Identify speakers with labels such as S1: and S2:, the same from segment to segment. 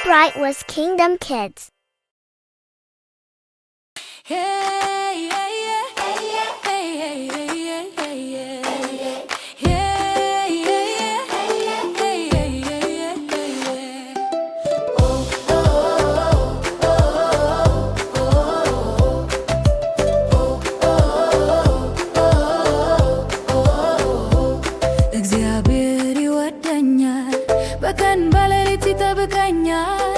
S1: Bright was Kingdom Kids.
S2: Hey, yeah, yeah. Hey, yeah. Hey, hey, hey, yeah, hey, yeah. Yeah, yeah, yeah. Hey, yeah. Hey, hey, yeah, yeah, hey, yeah. Oh, oh, oh, oh, oh, oh, oh. እግዚአብሔር ይወደኛል በቀን በሌሊት ይጠብቀኛል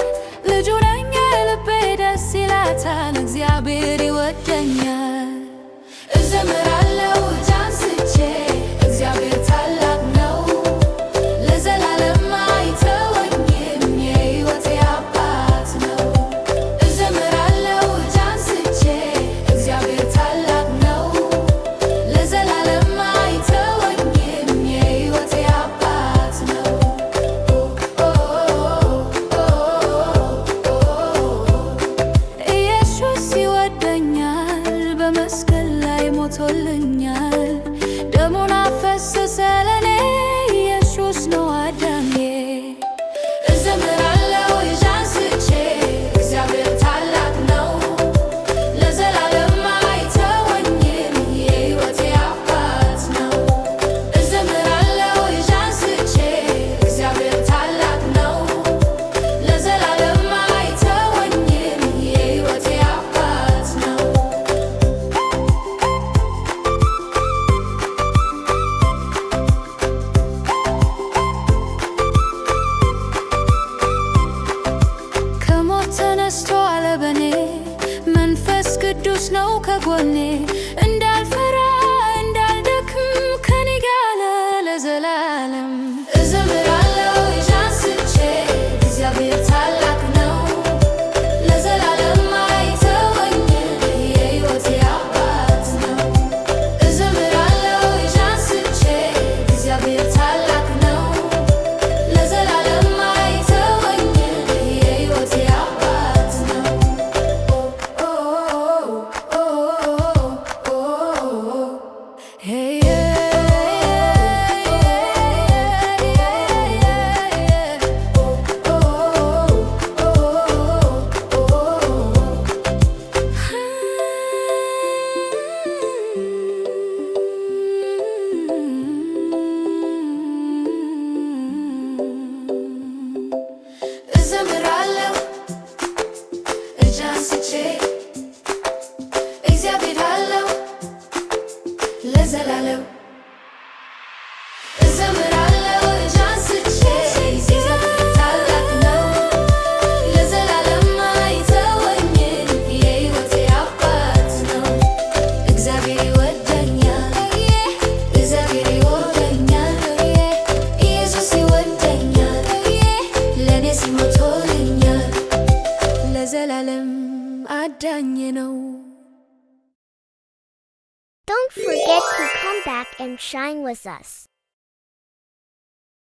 S2: ልጁ ነኝ ልቤ ደስ ይላታል እግዚአብሔር ይወደኛል እዘምራለሁ እጅ አንስቼ እግዚአብሔር ታላቅ ነው ለዘላለም አይተወኝም የሕይወቴ አባት ነው እዘምራለሁ እጅ አንስቼ እግዚአብሔር ታላቅ ነው ለዘላለም አይተወኝም የሕይወቴ አባት ነው ኢየሱስ ይወደኛል በመስቀል ላይ ሞቶልኛል ደሙን አፈሰሰ ለኔ ኢየሱስ ነው አዳኜ እዘምራለሁ እጅ አንስቼ እግዚአብሔር ታላቅ ነው ለዘላለም አይተወኝም የሕይወቴ አባት ነው እዘምራለሁ እጅ አንስቼ እግዚአብሔር ታላቅ ነው ለዘላለም አይተወኝም የሕይወቴ አባት ነው ከሞት ተነስቷል በኔ መንፈስ ቅዱስ ነው ከጎኔ እንዳልፈራ እንዳልደክም ከኔ ጋር ለዘላለም እዘምራለሁ እጅ አንስቼ እግዚአብሔር ታላቅ ነው ለዘላለም አይተወኝም የሕይወቴ አባት ነው እዘምራለሁ እጅ አንስቼ እግዚአብሔር ታላቅ ነው ለዘላለም አይተወኝም የሕይወቴ አባት ነው Hey, እዘምራለሁ እጅ አንስቼ እግዚአብሔር አለው ለዘላለም እዘምራለሁ እጅ አንስቼ እግዚአብሔር ታላቅ ነው ለዘላለም አይተወኝም የሕይወቴ አባት ነው እግዚአብሔር ይወደኛል እግዚአብሔር ይወደኛል ኢየሱስ ይወደኛል ለኔ ሲሞቶልኛል ለዘላለም አዳኜ ነው
S1: Don't forget to come back and shine with us.